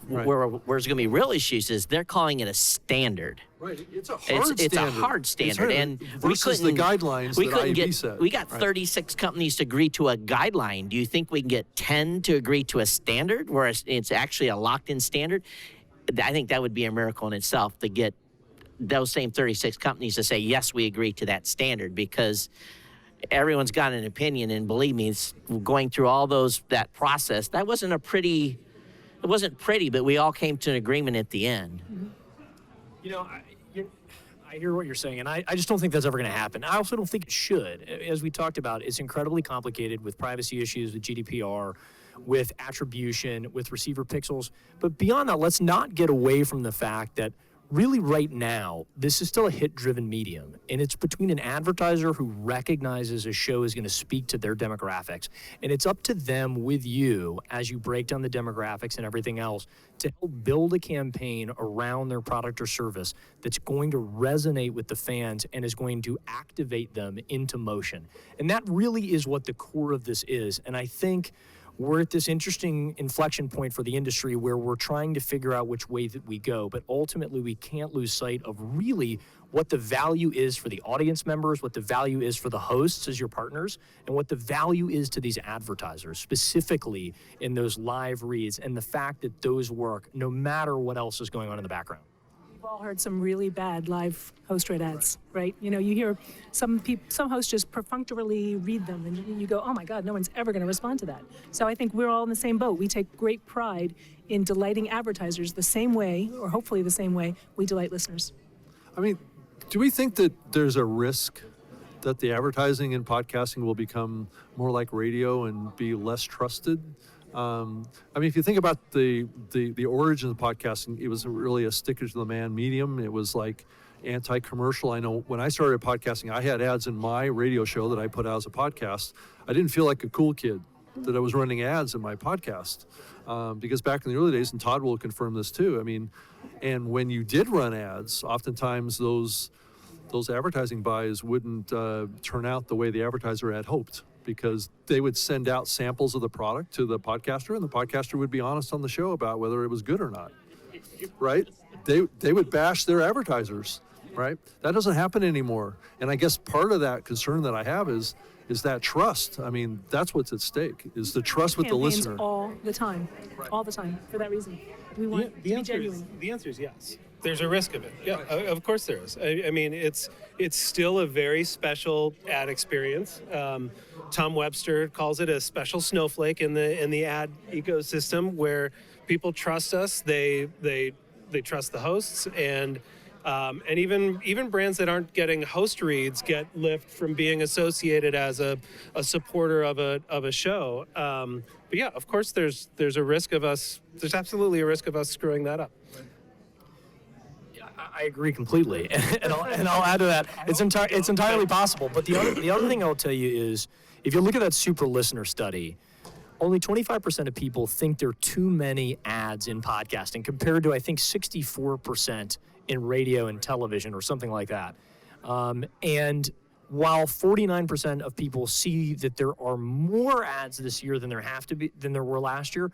going to be real issues is they're calling it a standard. Right, it's a hard standard. It's a hard standard, and versus the guidelines that IAB set. We got 36 companies to agree to a guideline. Do you think we can get 10 to agree to a standard, where it's actually a locked-in standard? I think that would be a miracle in itself, to get those same 36 companies to say, yes, we agree to that standard, because everyone's got an opinion, and believe me, it's going through all that process. That wasn't pretty, but we all came to an agreement at the end. I hear what you're saying, and I just don't think that's ever going to happen. I also don't think it should. As we talked about, it's incredibly complicated with privacy issues, with GDPR, with attribution, with receiver pixels. But beyond that, let's not get away from the fact that really right now, this is still a hit-driven medium, and it's between an advertiser who recognizes a show is going to speak to their demographics, and it's up to them with you, as you break down the demographics and everything else, to help build a campaign around their product or service that's going to resonate with the fans and is going to activate them into motion. And that really is what the core of this is, and I think we're at this interesting inflection point for the industry where we're trying to figure out which way that we go, but ultimately we can't lose sight of really what the value is for the audience members, what the value is for the hosts as your partners, and what the value is to these advertisers, specifically in those live reads, and the fact that those work no matter what else is going on in the background. all heard some really bad live host read ads, right? You know, you hear some hosts just perfunctorily read them, and you go, oh my God, no one's ever going to respond to that. So I think we're all in the same boat. We take great pride in delighting advertisers the same way, or hopefully the same way, we delight listeners. I mean, do we think that there's a risk that the advertising in podcasting will become more like radio and be less trusted? I mean, if you think about the origin of podcasting, it was really a sticker to the man medium. It was like anti-commercial. I know when I started podcasting, I had ads in my radio show that I put out as a podcast. I didn't feel like a cool kid that I was running ads in my podcast. Because back in the early days, and Todd will confirm this too, I mean, and when you did run ads, oftentimes those advertising buys wouldn't turn out the way the advertiser had hoped, because they would send out samples of the product to the podcaster, and the podcaster would be honest on the show about whether it was good or not, right? They would bash their advertisers, right? That doesn't happen anymore. And I guess part of that concern that I have is that trust. I mean, that's what's at stake, is the trust with the Campaigns listener. all the time, for that reason. We want to be genuine. The answer is yes. There's a risk of it. Yeah, of course there is. I mean, it's still a very special ad experience. Tom Webster calls it a special snowflake in the ad ecosystem, where people trust us. They trust the hosts, and even brands that aren't getting host reads get lift from being associated as a supporter of a show. But yeah, of course, there's a risk of us. There's absolutely a risk of us screwing that up. I agree completely, and I'll add to that. It's entirely possible. But the other thing I'll tell you is, if you look at that super listener study, only 25% of people think there are too many ads in podcasting, compared to I think 64% in radio and television, or something like that. And while 49% of people see that there are more ads this year than there were last year,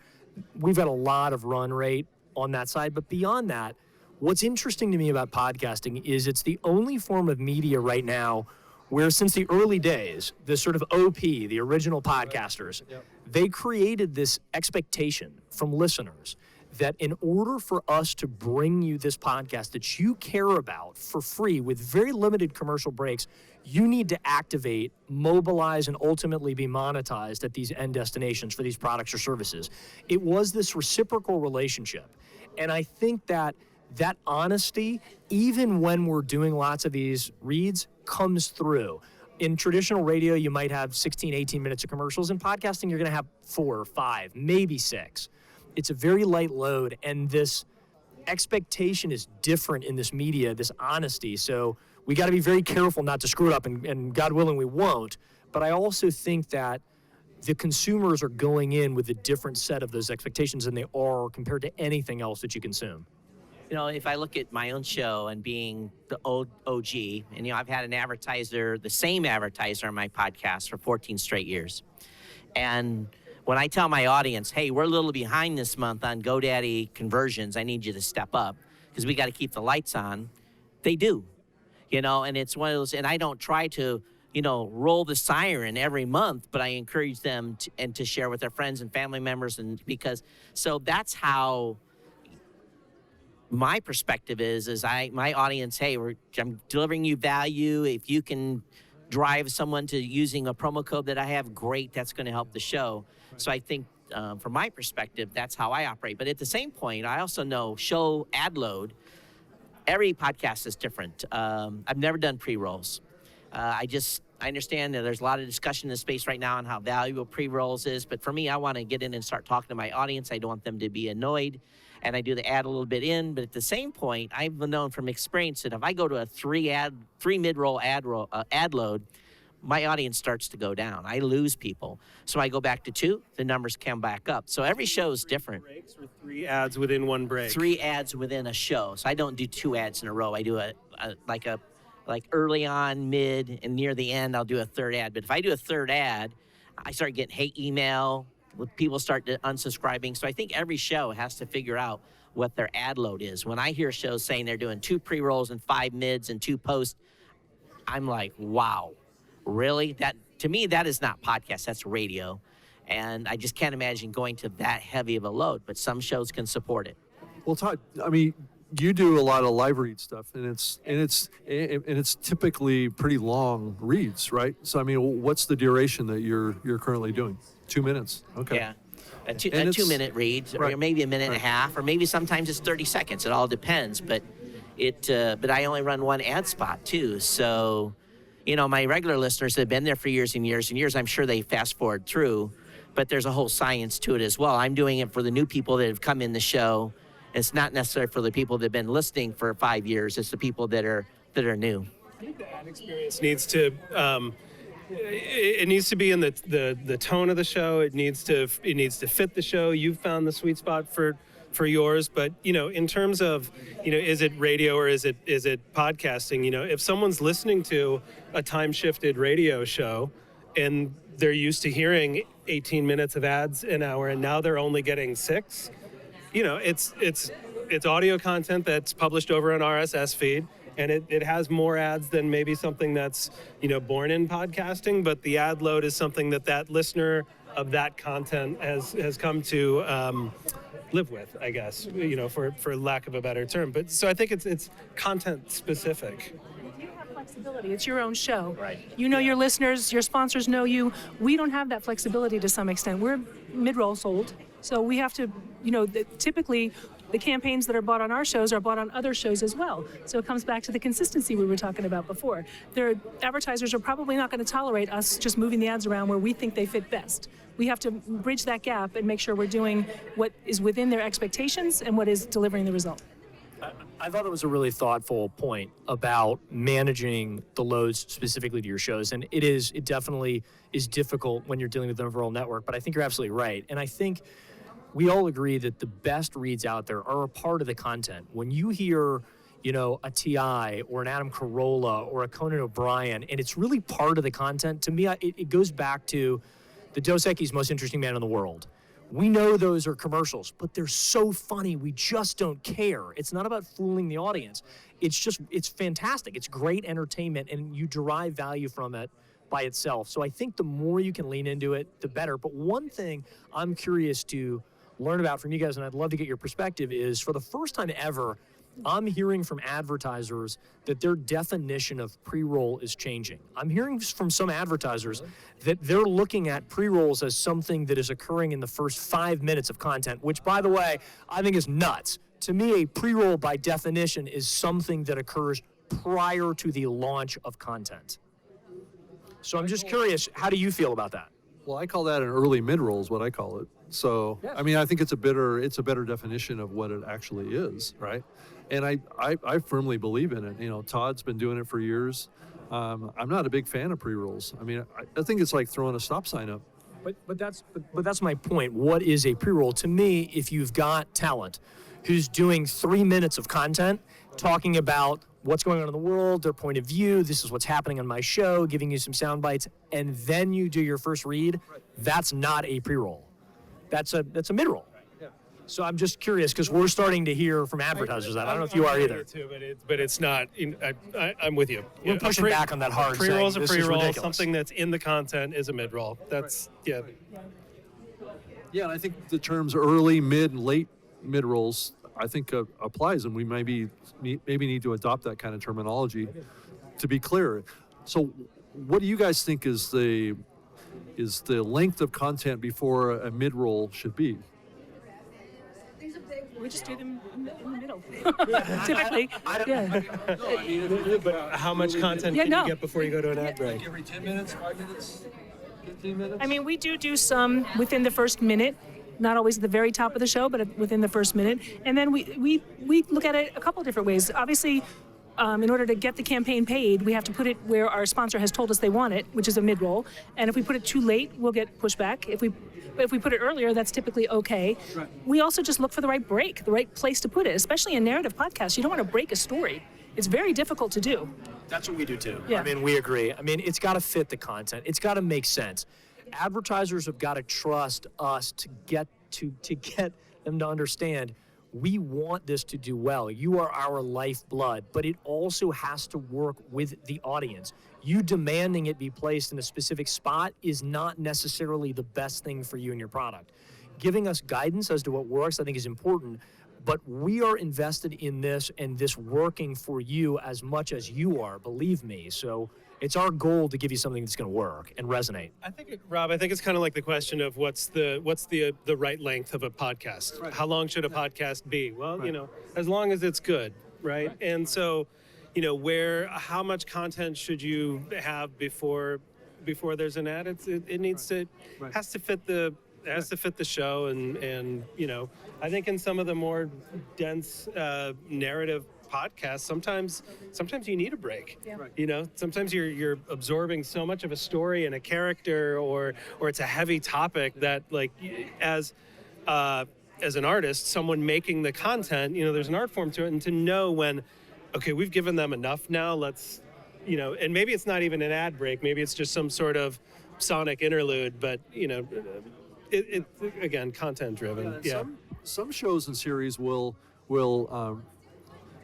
we've got a lot of run rate on that side. But beyond that, what's interesting to me about podcasting is it's the only form of media right now where, since the early days, the sort of OP, the original podcasters, they created this expectation from listeners that in order for us to bring you this podcast that you care about for free with very limited commercial breaks, you need to activate, mobilize, and ultimately be monetized at these end destinations for these products or services. It was this reciprocal relationship. And I think that honesty, even when we're doing lots of these reads, comes through. In traditional radio, you might have 16, 18 minutes of commercials. In podcasting, you're going to have 4 or 5, maybe 6. It's a very light load, and this expectation is different in this media, this honesty. So we got to be very careful not to screw it up, and God willing, we won't. But I also think that the consumers are going in with a different set of those expectations than they are compared to anything else that you consume. You know, if I look at my own show and being the OG, and, I've had an advertiser, the same advertiser on my podcast for 14 straight years. And when I tell my audience, hey, we're a little behind this month on GoDaddy conversions, I need you to step up because we got to keep the lights on, they do. And it's one of those, and I don't try to, roll the siren every month, but I encourage them to share with their friends and family members, so that's how my perspective is my audience, hey, I'm delivering you value. If you can drive someone to using a promo code that I have, great, that's going to help the show. So I think from my perspective, that's how I operate. But at the same point, I also know show ad load. Every podcast is different. I've never done pre-rolls. I understand that there's a lot of discussion in the space right now on how valuable pre-rolls is. But for me, I want to get in and start talking to my audience. I don't want them to be annoyed. And I do the ad a little bit in. But at the same point, I've known from experience that if I go to a three mid-roll ad load, my audience starts to go down. I lose people. So I go back to 2, the numbers come back up. So every show is different. 3 breaks or 3 ads within one break? 3 ads within a show. So I don't do 2 ads in a row. I do like early on, mid, and near the end, I'll do a 3rd ad. But if I do a 3rd ad, I start getting hate email. People start unsubscribing. So I think every show has to figure out what their ad load is. When I hear shows saying they're doing 2 pre-rolls and 5 mids and 2 posts, I'm like, wow. Really? That, to me, that is not podcast. That's radio. And I just can't imagine going to that heavy of a load. But some shows can support it. Well, Todd, I mean, you do a lot of live read stuff, and it's typically pretty long reads, right? So I mean, what's the duration that you're currently doing? 2 minutes. Okay. Yeah. A 2-minute read, or right. maybe a minute and a Right. half, or maybe sometimes it's 30 seconds. It all depends. But but I only run one ad spot too. So, my regular listeners that have been there for years and years and years, I'm sure they fast forward through. But there's a whole science to it as well. I'm doing it for the new people that have come in the show. It's not necessarily for the people that have been listening for 5 years. It's the people that are new. I think the ad experience needs to it needs to be in the tone of the show. It needs to fit the show. You've found the sweet spot for yours, but in terms of is it radio or is it podcasting? If someone's listening to a time shifted radio show and they're used to hearing 18 minutes of ads an hour and now they're only getting 6, it's audio content that's published over an RSS feed. And it has more ads than maybe something that's, born in podcasting, but the ad load is something that listener of that content has come to live with, I guess, for lack of a better term. But so I think it's content specific. You have flexibility. It's your own show. Right. Your listeners, your sponsors know you. We don't have that flexibility to some extent. We're mid-roll sold, so we have to, typically the campaigns that are bought on our shows are bought on other shows as well. So it comes back to the consistency we were talking about before. Their advertisers are probably not going to tolerate us just moving the ads around where we think they fit best. We have to bridge that gap and make sure we're doing what is within their expectations and what is delivering the result. I thought it was a really thoughtful point about managing the loads specifically to your shows. And it definitely is difficult when you're dealing with an overall network, but I think you're absolutely right. And I think we all agree that the best reads out there are a part of the content. When you hear, a T.I. or an Adam Carolla or a Conan O'Brien, and it's really part of the content, to me, it goes back to the Dos Equis Most Interesting Man in the World. We know those are commercials, but they're so funny, we just don't care. It's not about fooling the audience. It's fantastic. It's great entertainment, and you derive value from it by itself. So I think the more you can lean into it, the better. But one thing I'm curious to learn about from you guys, and I'd love to get your perspective, is for the first time ever, I'm hearing from advertisers that their definition of pre-roll is changing. I'm hearing from some advertisers that they're looking at pre-rolls as something that is occurring in the first 5 minutes of content, which, by the way, I think is nuts. To me, a pre-roll by definition is something that occurs prior to the launch of content. So I'm just curious, how do you feel about that? Well, I call that an early mid-roll is what I call it. So, Yes. I mean, I think it's a better definition of what it actually is, right? And I firmly believe in it. Todd's been doing it for years. I'm not a big fan of pre-rolls. I mean, I think it's like throwing a stop sign up. But that's my point. What is a pre-roll? To me, if you've got talent who's doing 3 minutes of content, talking about what's going on in the world, their point of view, this is what's happening on my show, giving you some sound bites, and then you do your first read, that's not a pre-roll. That's a mid-roll. Yeah. So I'm just curious, because we're starting to hear from advertisers that. I don't know if you are either. Too, but it's not. I'm with you. We're pushing back on that hard. Pre-roll is a saying, "This pre-roll. ridiculous." Something that's in the content is a mid-roll. That's yeah. Yeah, and I think the terms early, mid, and late mid-rolls, I think applies, and we maybe need to adopt that kind of terminology to be clear. So, what do you guys think is the length of content before a mid-roll should be? We just do them in the middle. Typically. Yeah. But how much content can you get before you go to an ad break? Every 10 minutes, 5 minutes, 15 minutes? I mean, we do some within the first minute, not always at the very top of the show, but within the first minute. And then we look at it a couple different ways. Obviously, in order to get the campaign paid, we have to put it where our sponsor has told us they want it, which is a mid-roll. And if we put it too late, we'll get pushback. If we put it earlier, that's typically okay. Right. We also just look for the right break, the right place to put it, especially in narrative podcasts. You don't want to break a story. It's very difficult to do. That's what we do too. Yeah. I mean, we agree. I mean, it's got to fit the content. It's got to make sense. Advertisers have got to trust us to get them to understand we want this to do well. You are our lifeblood, but it also has to work with the audience. You demanding it be placed in a specific spot is not necessarily the best thing for you and your product. Giving us guidance as to what works, I think, is important, But we are invested in this and this working for you as much as you are, believe me. So it's our goal to give you something that's going to work and resonate. Rob, I think it's kind of like the question of what's the right length of a podcast. Right. How long should a podcast be? Well, as long as it's good, right? And so, how much content should you have before there's an ad? It needs to has to fit the show, and I think in some of the more dense narrative podcasts, sometimes you need a break. Yeah. Right. Sometimes you're absorbing so much of a story and a character, or it's a heavy topic that, like, as an artist, someone making the content, there's an art form to it, and to know when, okay, we've given them enough now, let's, and maybe it's not even an ad break, maybe it's just some sort of sonic interlude, but it again, content driven. Yeah. Some shows and series will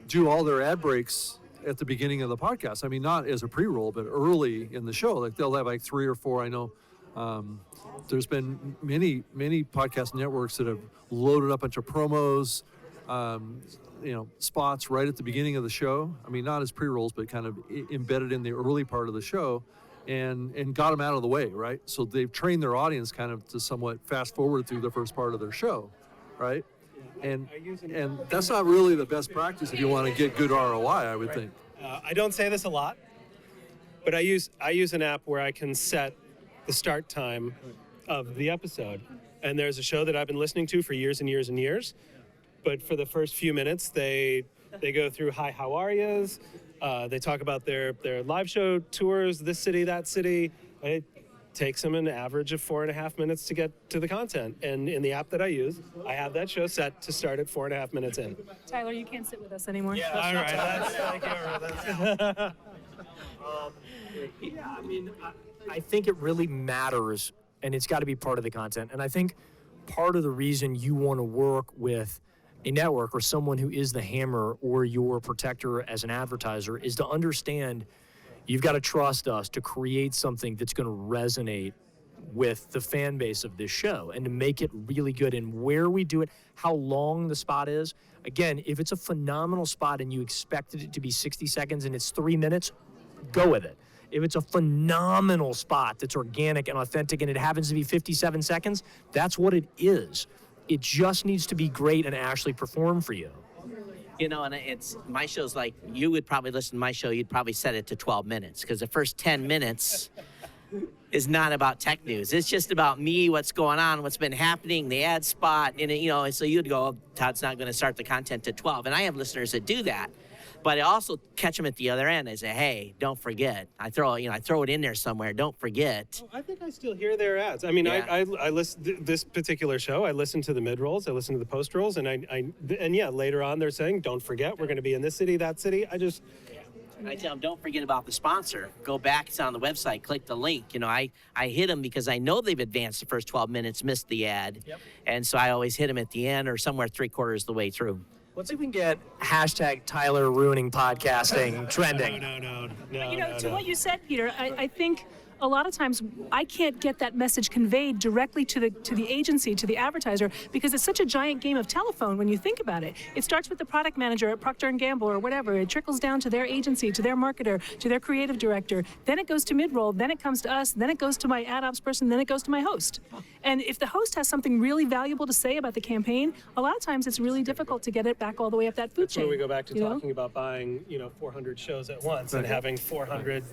do all their ad breaks at the beginning of the podcast. I mean, not as a pre-roll, but early in the show. Like, they'll have like 3 or 4. I know there's been many podcast networks that have loaded up a bunch of promos, spots right at the beginning of the show. I mean, not as pre-rolls, but kind of embedded in the early part of the show, and got them out of the way, right? So they've trained their audience kind of to somewhat fast forward through the first part of their show, right? And that's not really the best practice if you want to get good ROI, I would think. I don't say this a lot, but I use an app where I can set the start time of the episode. And there's a show that I've been listening to for years and years and years. But for the first few minutes, they go through hi, how are yous. They talk about their live show tours, this city, that city. And it takes them an average of 4.5 minutes to get to the content. And in the app that I use, I have that show set to start at 4.5 minutes in. Tyler, you can't sit with us anymore. Yeah, all right. Yeah, I mean, I think it really matters, and it's got to be part of the content. And I think part of the reason you want to work with a network or someone who is the hammer or your protector as an advertiser is to understand you've got to trust us to create something that's going to resonate with the fan base of this show and to make it really good. And where we do it, how long the spot is. Again, if it's a phenomenal spot and you expected it to be 60 seconds and it's 3 minutes, go with it. If it's a phenomenal spot that's organic and authentic and it happens to be 57 seconds, that's what it is. It just needs to be great and actually perform for you. And it's my show's like, you would probably listen to my show, you'd probably set it to 12 minutes because the first 10 minutes is not about tech news. It's just about me, what's going on, what's been happening, the ad spot, and so you'd go, Todd's not going to start the content to 12. And I have listeners that do that. But I also catch them at the other end. I say, hey, don't forget. I throw it in there somewhere. Don't forget. I think I still hear their ads. I mean, yeah. I listen this particular show. I listen to the mid rolls. I listen to the post rolls, and later on they're saying, don't forget, we're going to be in this city, that city. I tell them, don't forget about the sponsor. Go back, it's on the website, click the link. I hit them because I know they've advanced the first 12 minutes, missed the ad. Yep. And so I always hit them at the end or somewhere 3/4 the way through. Let's see if we can get hashtag Tyler ruining podcasting trending. No. To what you said, Peter, I think a lot of times I can't get that message conveyed directly to the agency, to the advertiser, because it's such a giant game of telephone when you think about it. It starts with the product manager at Procter & Gamble or whatever. It trickles down to their agency, to their marketer, to their creative director. Then it goes to mid-roll. Then it comes to us. Then it goes to my ad ops person. Then it goes to my host. And if the host has something really valuable to say about the campaign, a lot of times it's really difficult to get it back all the way up that food chain. That's where we go back to talking about buying, 400 shows at once and having 400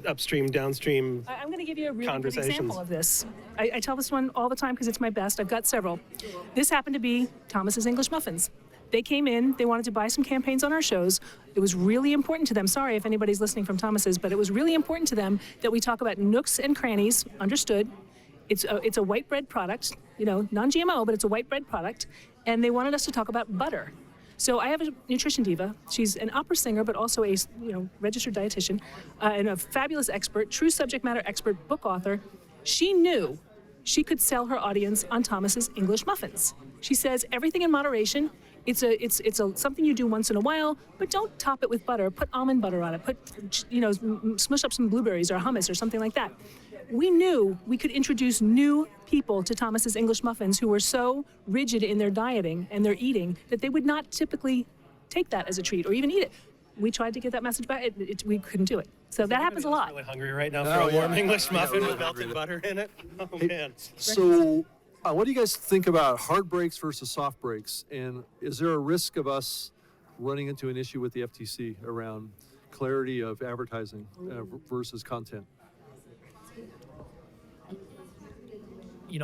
upstream, downstream. I'm going to give you a really good example of this. I tell this one all the time because it's my best. I've got several. This happened to be Thomas's English Muffins. They came in, they wanted to buy some campaigns on our shows. It was really important to them. Sorry if anybody's listening from Thomas's, but it was really important to them that we talk about nooks and crannies, understood. It's a white bread product, non-GMO, but it's a white bread product. And they wanted us to talk about butter. So I have a nutrition diva. She's an opera singer, but also a registered dietitian and a fabulous expert, true subject matter expert, book author. She knew she could sell her audience on Thomas's English Muffins. She says everything in moderation. It's something you do once in a while, but don't top it with butter. Put almond butter on it. Put, smush up some blueberries or hummus or something like that. We knew we could introduce new people to Thomas's English muffins who were so rigid in their dieting and their eating that they would not typically take that as a treat or even eat it. We tried to get that message back. We couldn't do it. So that happens a lot. Really hungry right now for a warm English muffin with melted butter in it. Oh, man. So, what do you guys think about hard brakes versus soft brakes? And is there a risk of us running into an issue with the FTC around clarity of advertising versus content?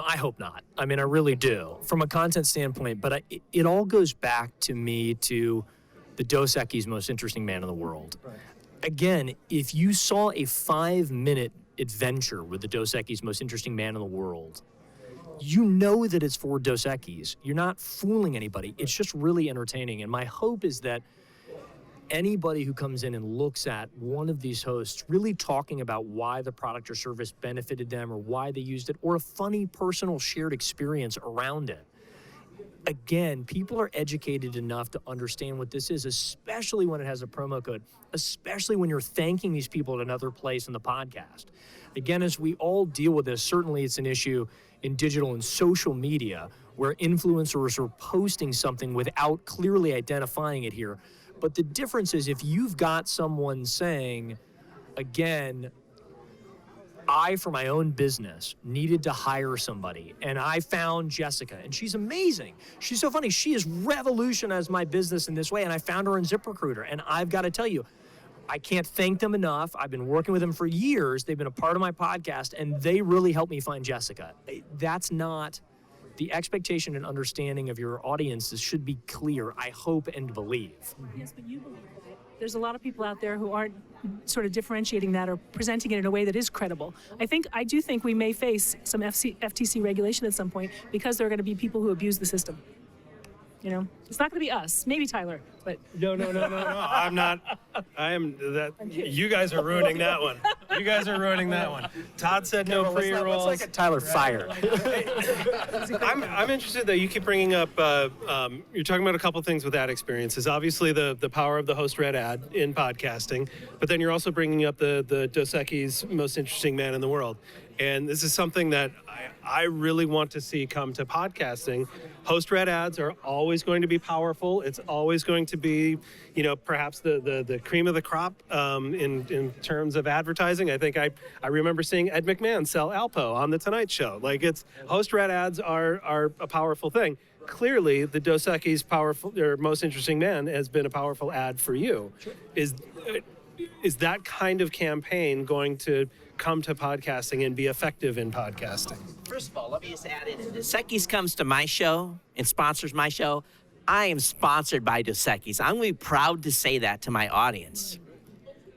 I hope not. I mean, I really do, from a content standpoint. But it all goes back to me to the Dos Equis most interesting man in the world. Right. Again, if you saw a 5-minute adventure with the Dos Equis most interesting man in the world, you know that it's for Dos Equis. You're not fooling anybody. It's just really entertaining. And my hope is that anybody who comes in and looks at one of these hosts really talking about why the product or service benefited them or why they used it, or a funny personal shared experience around it. Again, people are educated enough to understand what this is, especially when it has a promo code, especially when you're thanking these people at another place in the podcast. Again, as we all deal with this, certainly it's an issue in digital and social media where influencers are posting something without clearly identifying it here. But the difference is if you've got someone saying, again, I, for my own business, needed to hire somebody, and I found Jessica, and she's amazing. She's so funny. She has revolutionized my business in this way, and I found her in ZipRecruiter, and I've got to tell you, I can't thank them enough. I've been working with them for years. They've been a part of my podcast, and they really helped me find Jessica. That's not the expectation and understanding of your audiences should be clear, I hope and believe. Yes, but you believe that. There's a lot of people out there who aren't sort of differentiating that or presenting it in a way that is credible. I do think we may face some FTC regulation at some point because there are going to be people who abuse the system. It's not going to be us. Maybe Tyler, but No, I'm not. You guys are ruining that one. You guys are ruining that one. Todd said no pre-rolls. Let's get Tyler fired. I'm interested that you keep bringing up, you're talking about a couple things with ad experiences. Obviously, the power of the host-read ad in podcasting, but then you're also bringing up the Dos Equis most interesting man in the world. And this is something that I really want to see come to podcasting. Host-read ads are always going to be powerful. It's always going to be, perhaps the cream of the crop in terms of advertising. I think I remember seeing Ed McMahon sell Alpo on The Tonight Show. Host-read ads are a powerful thing. Clearly, the Dos Equis powerful or most interesting man has been a powerful ad for you. Sure. Is that kind of campaign going to come to podcasting and be effective in podcasting? First of all, let me just add in. Dos Equis comes to my show and sponsors my show. I am sponsored by Dos Equis. I'm going to be proud to say that to my audience.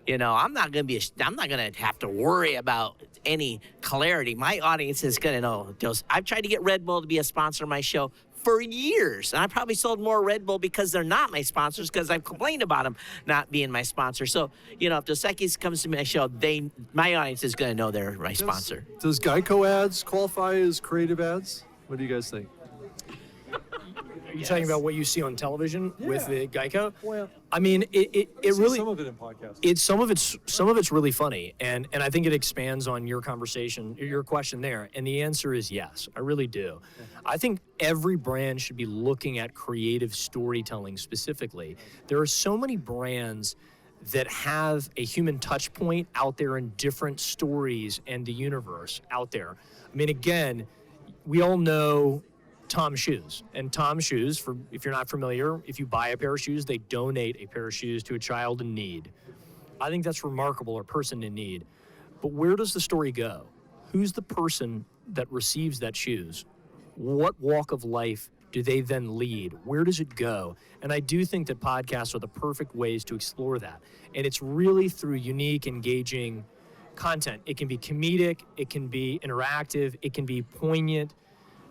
I'm not going to have to worry about any clarity. My audience is going to know. I've tried to get Red Bull to be a sponsor of my show for years. And I probably sold more Red Bull because they're not my sponsors, because I've complained about them not being my sponsor. So, if Dos Equis comes to my show, my audience is going to know they're my sponsor. Does Geico ads qualify as creative ads? What do you guys think? Are you talking about what you see on television with the Geico? Well, I mean, it really some of it in podcasts. Some of it's really funny, and I think it expands on your question there. And the answer is yes, I really do. Yeah. I think every brand should be looking at creative storytelling specifically. There are so many brands that have a human touch point out there in different stories and the universe out there. I mean, again, we all know Tom Shoes. And Tom Shoes, if you're not familiar, if you buy a pair of shoes, they donate a pair of shoes to a child in need. I think that's remarkable, or person in need. But where does the story go? Who's the person that receives that shoes? What walk of life do they then lead? Where does it go? And I do think that podcasts are the perfect ways to explore that. And it's really through unique, engaging content. It can be comedic, it can be interactive, it can be poignant.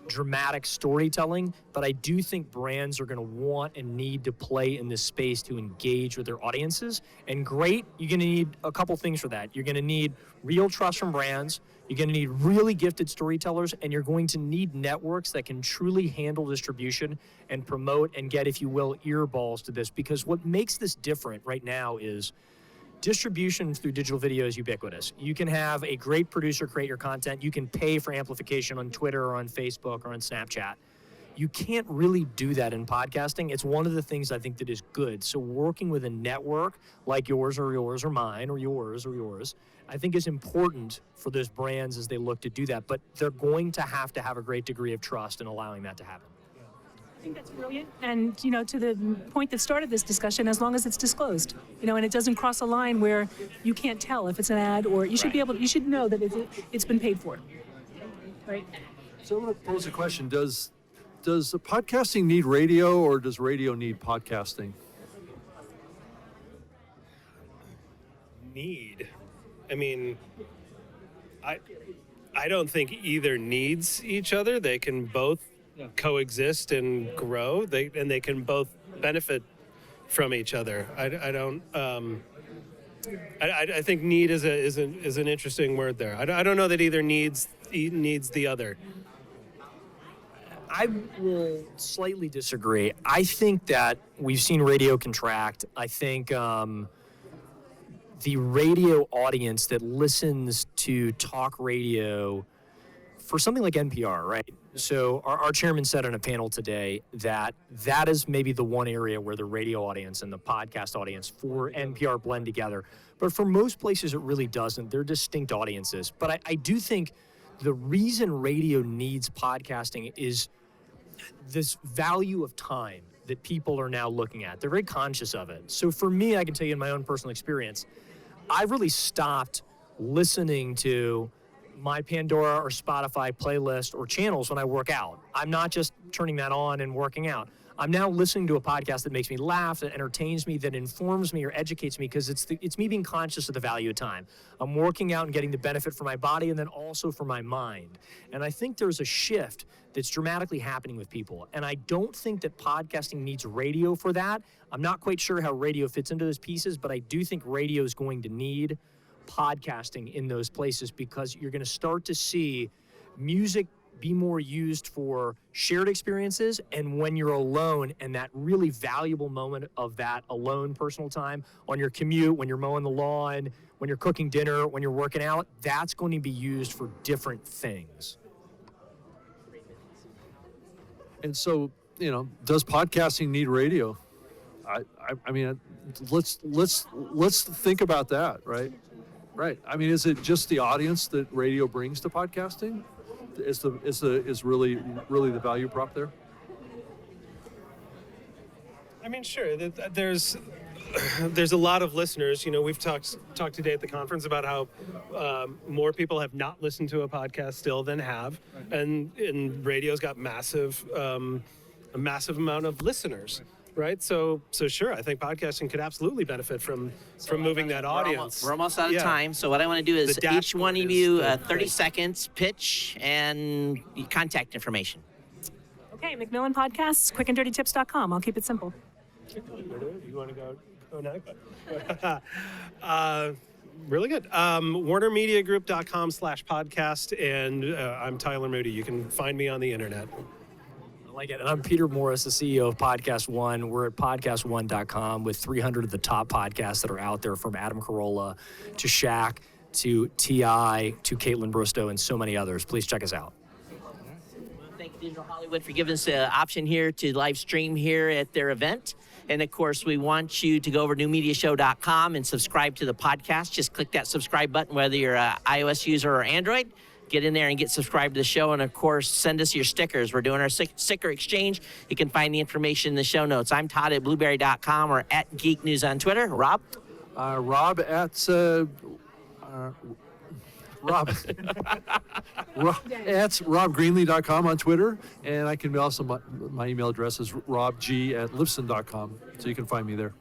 dramatic storytelling, but I do think brands are going to want and need to play in this space to engage with their audiences. And great, you're going to need a couple things for that. You're going to need real trust from brands. You're going to need really gifted storytellers, and you're going to need networks that can truly handle distribution and promote and get, if you will, earballs to this. Because what makes this different right now is distribution through digital video is ubiquitous. You can have a great producer create your content. You can pay for amplification on Twitter or on Facebook or on Snapchat. You can't really do that in podcasting. It's one of the things I think that is good. So working with a network like yours or mine or yours, I think is important for those brands as they look to do that. But they're going to have a great degree of trust in allowing that to happen. I think that's brilliant. And, to the point that started this discussion, as long as it's disclosed, and it doesn't cross a line where you can't tell if it's an ad, or you should be able to, you should know that it's been paid for. Right? So I'm going to pose a question. Does podcasting need radio, or does radio need podcasting? Need. I mean, I don't think either needs each other. They can both coexist and grow. They can both benefit from each other. I don't. I think need is an interesting word there. I don't know that either needs the other. I will slightly disagree. I think that we've seen radio contract. I think the radio audience that listens to talk radio for something like NPR, right? So our chairman said on a panel today that is maybe the one area where the radio audience and the podcast audience for NPR blend together. But for most places, it really doesn't. They're distinct audiences. But I do think the reason radio needs podcasting is this value of time that people are now looking at. They're very conscious of it. So for me, I can tell you in my own personal experience, I've really stopped listening to my Pandora or Spotify playlist or channels when I work out. I'm not just turning that on and working out. I'm now listening to a podcast that makes me laugh, that entertains me, that informs me or educates me, because it's me being conscious of the value of time. I'm working out and getting the benefit for my body and then also for my mind. And I think there's a shift that's dramatically happening with people. And I don't think that podcasting needs radio for that. I'm not quite sure how radio fits into those pieces, but I do think radio is going to need podcasting in those places, because you're going to start to see music be more used for shared experiences and when you're alone, and that really valuable moment of that alone personal time on your commute, when you're mowing the lawn, when you're cooking dinner, when you're working out, that's going to be used for different things. And so, does podcasting need radio? I mean, let's think about that, right? Right. I mean, is it just the audience that radio brings to podcasting? Is really the value prop there? I mean, sure. There's a lot of listeners. We've talked today at the conference about how more people have not listened to a podcast still than have, and radio's got a massive amount of listeners. Right, so sure, I think podcasting could absolutely benefit from moving that audience. We're almost out of time, so what I want to do is each one of you 30 seconds, pitch, and contact information. Okay, Macmillan Podcasts, quickanddirtytips.com. I'll keep it simple. You want to go next? Really good. WarnerMediaGroup.com/podcast, and I'm Tyler Moody. You can find me on the internet. Like it. And I'm Peter Morris, the CEO of PodcastOne. We're at PodcastOne.com with 300 of the top podcasts that are out there, from Adam Carolla to Shaq to T.I. to Caitlin Bristow and so many others. Please check us out. Thank you, Digital Hollywood, for giving us the option here to live stream here at their event. And of course, we want you to go over to newmediashow.com and subscribe to the podcast. Just click that subscribe button, whether you're an iOS user or Android. Get in there and get subscribed to the show. And, of course, send us your stickers. We're doing our sticker exchange. You can find the information in the show notes. I'm Todd at Blubrry.com or at Geek News on Twitter. Rob? Rob at... Rob at RobGreenlee.com on Twitter. And I can also... My email address is robg@libsyn.com. So you can find me there.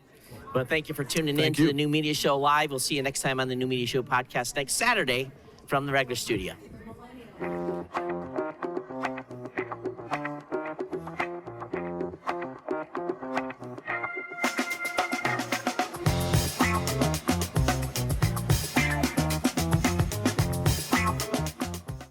Well, thank you for tuning in to the New Media Show Live. We'll see you next time on the New Media Show podcast next Saturday from the regular studio.